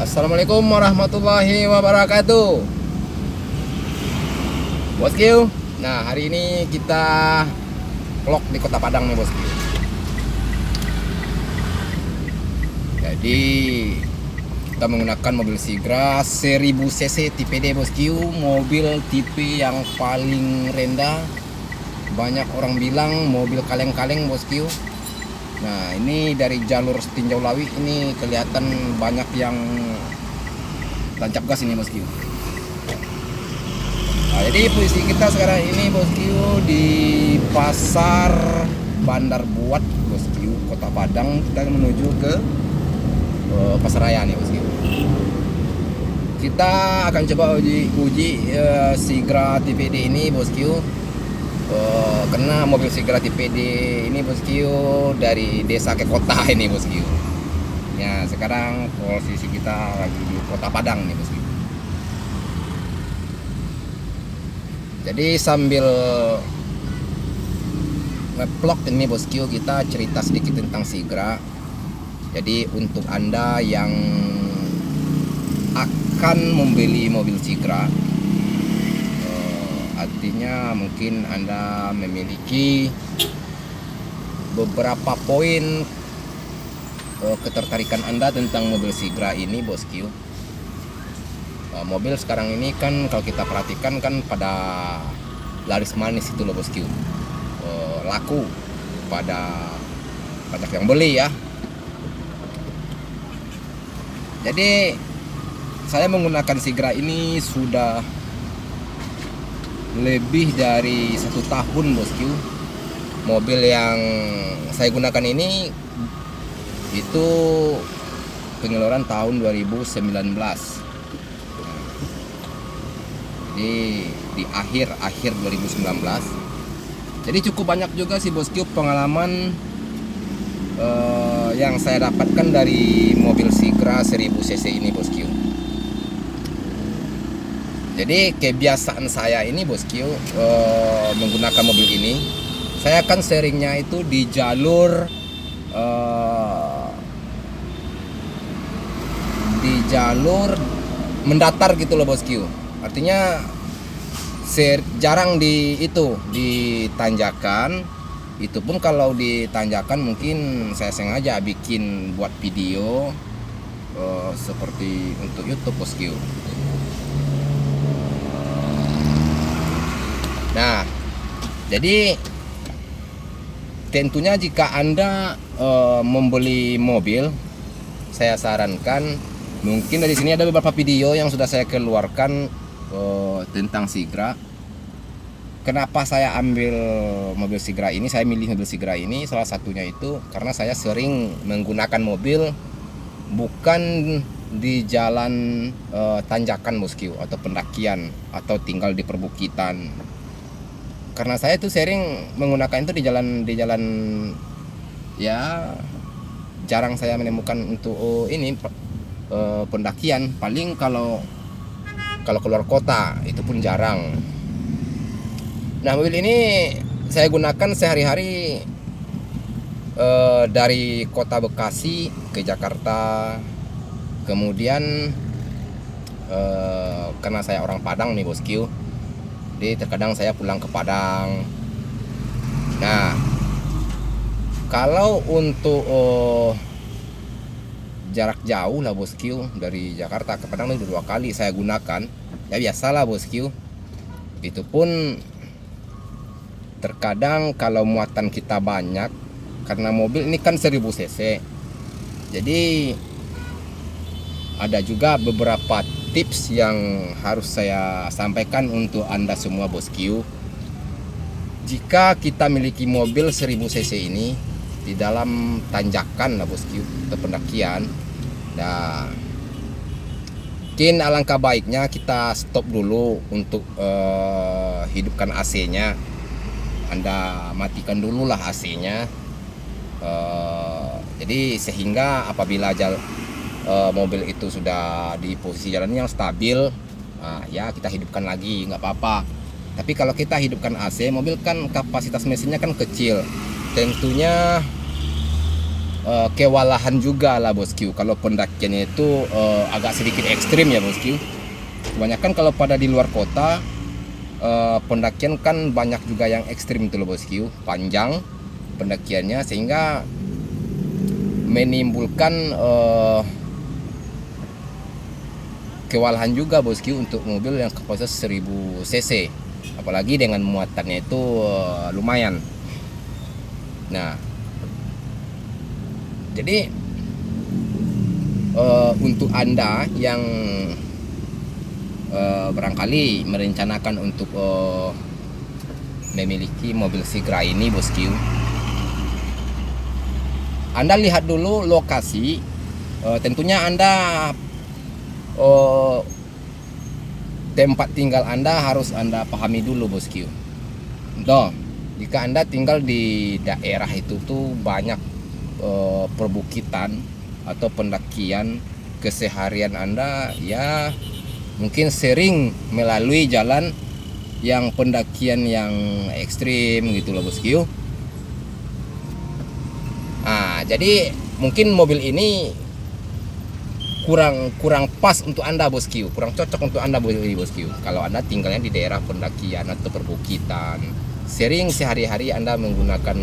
Assalamualaikum warahmatullahi wabarakatuh, bosku. Nah, hari ini kita vlog di Kota Padang nih, bosku. Jadi kita menggunakan mobil Sigra 1000 cc tipe D, bosku. Mobil tipe yang paling rendah. Banyak orang bilang mobil kaleng-kaleng, bosku. Nah, ini dari jalur Tinjau Lawi ini kelihatan banyak yang tancap gas ini, bosku. Nah, jadi posisi kita sekarang ini, bosku, di Pasar Bandar Buat, bosku, Kota Padang. Kita menuju ke Pasaraya nih, bosku. Kita akan coba uji Sigra tipe D ini, bosku. Karena mobil Sigra tipe D ini, bosku, dari desa ke kota ini, bosku. Ya, sekarang posisi kita lagi di Kota Padang nih, bosku. Jadi sambil nge-vlog ini, bosku, kita cerita sedikit tentang Sigra. Jadi untuk Anda yang akan membeli mobil Sigra, artinya mungkin Anda memiliki beberapa poin ketertarikan Anda tentang mobil Sigra ini, bosku. Mobil sekarang ini kan kalau kita perhatikan kan pada laris manis itu loh, bosku. Laku, pada banyak yang beli ya. Jadi saya menggunakan Sigra ini sudah lebih dari 1 tahun, bosku. Mobil yang saya gunakan ini itu pengeluaran tahun 2019. Jadi di akhir 2019. Jadi cukup banyak juga sih, bosku, pengalaman yang saya dapatkan dari mobil Sigra 1000 cc ini, bosku. Jadi kebiasaan saya ini, bosku, menggunakan mobil ini, saya kan seringnya itu di jalur mendatar gitu loh, bosku. Artinya jarang di tanjakan. Itu pun kalau di tanjakan mungkin saya sengaja bikin buat video seperti untuk YouTube, bosku. Nah, jadi tentunya jika Anda membeli mobil, saya sarankan mungkin dari sini ada beberapa video yang sudah saya keluarkan tentang Sigra. Kenapa saya ambil mobil Sigra ini? Saya milih mobil Sigra ini salah satunya itu karena saya sering menggunakan mobil bukan di jalan tanjakan, bosku, atau pendakian atau tinggal di perbukitan. Karena saya tuh sering menggunakan itu di jalan ya, jarang saya menemukan untuk ini pendakian. Paling kalau keluar kota itu pun jarang. Nah, mobil ini saya gunakan sehari-hari dari kota Bekasi ke Jakarta. Kemudian karena saya orang Padang nih, bosku, jadi terkadang saya pulang ke Padang. Nah, kalau untuk jarak jauh lah, bosku, dari Jakarta ke Padang itu 2 kali saya gunakan. Ya biasalah, bosku. Itu pun terkadang kalau muatan kita banyak, karena mobil ini kan 1000 cc. Jadi ada juga beberapa tips yang harus saya sampaikan untuk Anda semua, bosku. Jika kita miliki mobil 1000 cc ini di dalam tanjakan lah, bosku, atau pendakian, nah mungkin alangkah baiknya kita stop dulu untuk hidupkan AC-nya. Anda matikan dulu lah AC-nya. Jadi sehingga apabila mobil itu sudah di posisi jalan yang stabil, nah, ya kita hidupkan lagi, nggak apa-apa. Tapi kalau kita hidupkan AC, mobil kan kapasitas mesinnya kan kecil. Tentunya kewalahan juga lah bosku kalau pendakiannya itu agak sedikit ekstrim ya bosku. Kebanyakan kalau pada di luar kota pendakian kan banyak juga yang ekstrim itu loh bosku, panjang pendakiannya sehingga menimbulkan kewalahan juga bosku untuk mobil yang kapasitas 1000 cc, apalagi dengan muatannya itu lumayan. Nah, jadi untuk Anda yang barangkali merencanakan untuk memiliki mobil Sigra ini bosku, Anda lihat dulu lokasi. Tentunya Anda tempat tinggal Anda harus Anda pahami dulu bosku. Jika Anda tinggal di daerah itu tuh banyak perbukitan atau pendakian, keseharian Anda ya mungkin sering melalui jalan yang pendakian yang ekstrim gitu loh bosku. Nah, jadi mungkin mobil ini kurang pas untuk Anda bosku, kurang cocok untuk Anda bosku. Kalau Anda tinggalnya di daerah pendakian atau perbukitan, sering sehari-hari Anda menggunakan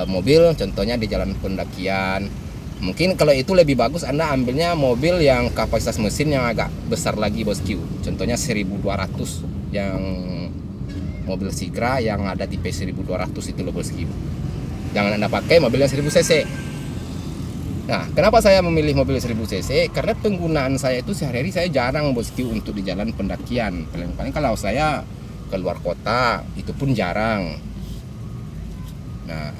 mobil, contohnya di jalan pendakian. Mungkin kalau itu lebih bagus Anda ambilnya mobil yang kapasitas mesin yang agak besar lagi bosku. Contohnya 1200 yang mobil Sigra yang ada tipe 1200 itu loh bosku. Jangan Anda pakai mobil yang 1000 cc. Nah, kenapa saya memilih mobil 1000 cc? Karena penggunaan saya itu sehari-hari saya jarang bosku untuk di jalan pendakian. Paling-paling kalau saya keluar kota itu pun jarang. Nah,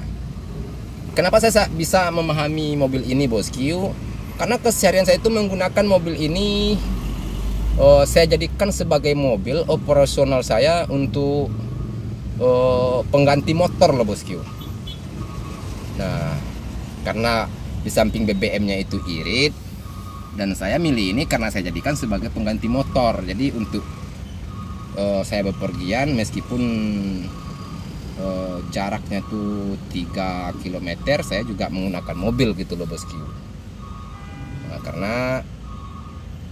kenapa saya bisa memahami mobil ini bosku? Karena keseharian saya itu menggunakan mobil ini, saya jadikan sebagai mobil operasional saya untuk pengganti motor loh bosku. Nah, karena di samping BBM-nya itu irit, dan saya milih ini karena saya jadikan sebagai pengganti motor. Jadi untuk saya bepergian meskipun jaraknya tuh 3 km, saya juga menggunakan mobil gitu loh bosku. Nah, karena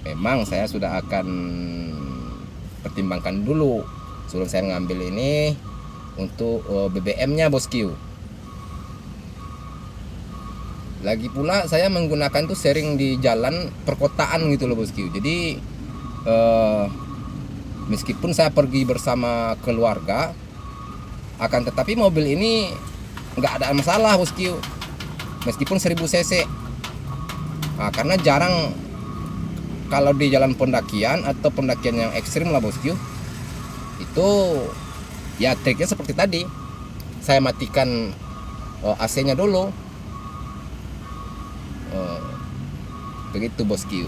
memang saya sudah akan pertimbangkan dulu sebelum saya ngambil ini untuk BBM-nya bosku. Lagi pula saya menggunakan tuh sering di jalan perkotaan gitu loh bosku. Jadi meskipun saya pergi bersama keluarga, akan tetapi mobil ini nggak ada masalah bosku, meskipun 1000 cc. Nah, karena jarang kalau di jalan pendakian atau pendakian yang ekstrim lah bosku, itu ya triknya seperti tadi, saya matikan AC-nya dulu, begitu bosku.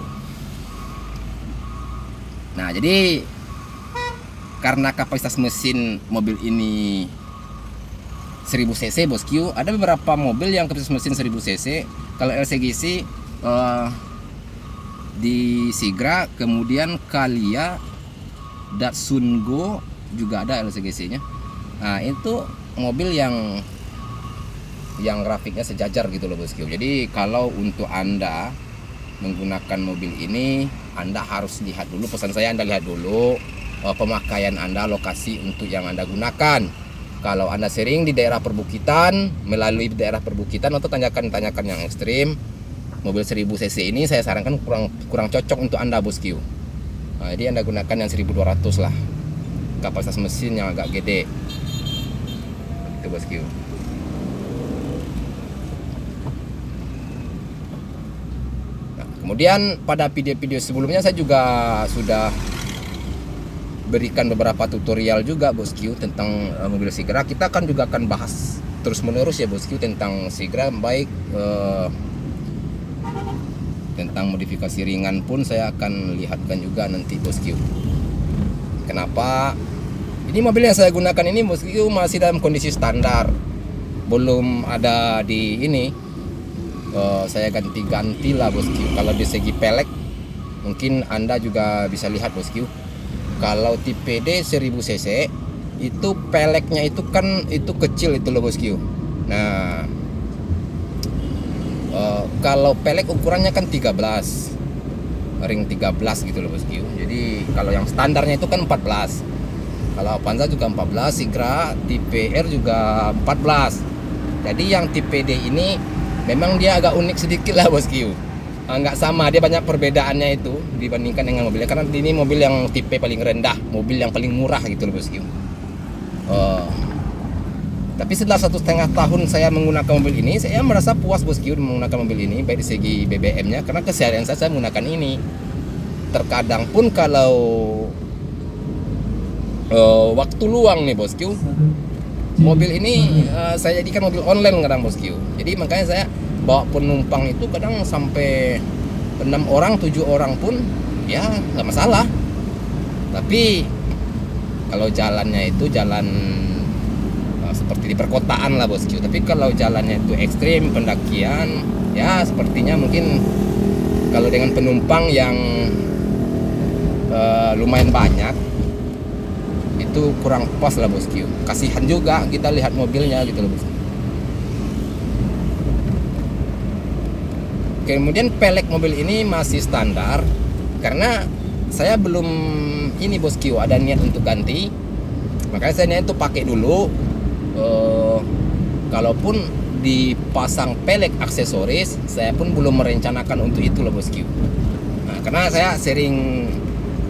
Nah, jadi karena kapasitas mesin mobil ini 1000 cc bosku, ada beberapa mobil yang kapasitas mesin 1000 cc. Kalau LCGC di Sigra, kemudian Kalia, Datsun Go juga ada LCGC-nya. Nah, itu mobil yang grafiknya sejajar gitu loh bosku. Jadi kalau untuk Anda menggunakan mobil ini, Anda harus lihat dulu, pesan saya Anda lihat dulu pemakaian Anda, lokasi untuk yang Anda gunakan. Kalau Anda sering di daerah perbukitan, melalui daerah perbukitan atau tanjakan-tanjakan yang ekstrim, mobil 1000 cc ini saya sarankan kurang cocok untuk Anda bosku. Nah, jadi Anda gunakan yang 1200 lah, kapasitas mesin yang agak gede itu bosku. Nah, kemudian pada video-video sebelumnya saya juga sudah berikan beberapa tutorial juga bosku tentang mobil Sigra. Kita juga akan bahas terus menerus ya bosku tentang Sigra, baik tentang modifikasi ringan pun saya akan lihatkan juga nanti bosku. Kenapa ini mobil yang saya gunakan ini bosku masih dalam kondisi standar, belum ada di ini, saya ganti-ganti lah bosku. Kalau di segi pelek mungkin Anda juga bisa lihat bosku. Kalau tipe D 1000 cc itu peleknya itu kan itu kecil itu loh bosku. Nah, Kalau pelek ukurannya kan 13, ring 13 gitu loh bosku. Jadi kalau yang standarnya itu kan 14. Kalau Avanza juga 14, Sigra tipe R juga 14. Jadi yang tipe D ini memang dia agak unik sedikit lah bosku. Nggak sama, dia banyak perbedaannya itu dibandingkan dengan mobilnya, karena ini mobil yang tipe paling rendah, mobil yang paling murah gitu loh bosku. Tapi setelah 1,5 tahun saya menggunakan mobil ini, saya merasa puas bosku menggunakan mobil ini, baik dari segi BBM-nya, karena keseharian saya menggunakan ini. Terkadang pun kalau waktu luang nih bosku, mobil ini saya jadikan mobil online kadang bosku. Jadi makanya saya bawa penumpang itu kadang sampai 6 orang, 7 orang pun ya nggak masalah. Tapi kalau jalannya itu jalan seperti di perkotaan lah bosku. Tapi kalau jalannya itu ekstrim, pendakian, ya sepertinya mungkin kalau dengan penumpang yang lumayan banyak, itu kurang pas lah bosku. Kasihan juga kita lihat mobilnya gitu loh bosku. Kemudian pelek mobil ini masih standar, karena saya belum ini bosku ada niat untuk ganti. Makanya saya niat itu pakai dulu. Kalaupun dipasang pelek aksesoris, saya pun belum merencanakan untuk itu loh bosku. Nah, karena saya sering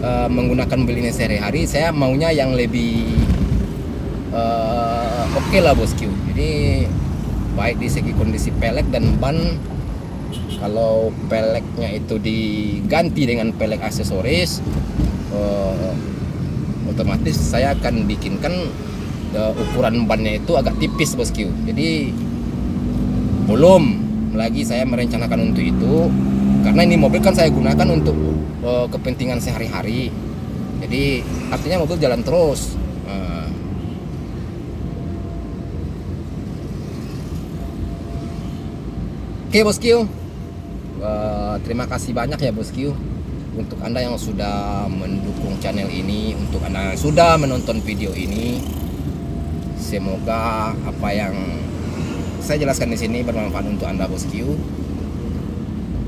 menggunakan mobil ini sehari-hari, saya maunya yang lebih oke lah bosku. Jadi baik di segi kondisi pelek dan ban. Kalau peleknya itu diganti dengan pelek aksesoris, otomatis saya akan bikinkan ukuran bannya itu agak tipis bosku. Jadi belum lagi saya merencanakan untuk itu, karena ini mobil kan saya gunakan untuk kepentingan sehari-hari. Jadi artinya mobil jalan terus. Oke bosku, terima kasih banyak ya bosku untuk Anda yang sudah mendukung channel ini, untuk Anda yang sudah menonton video ini. Semoga apa yang saya jelaskan di sini bermanfaat untuk Anda bosku.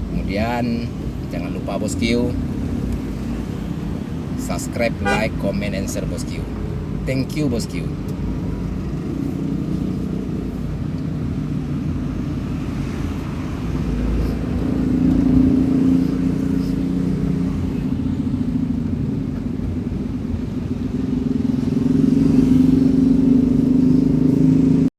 Kemudian jangan lupa bosku, subscribe, like, comment, and share bosku. Thank you bosku.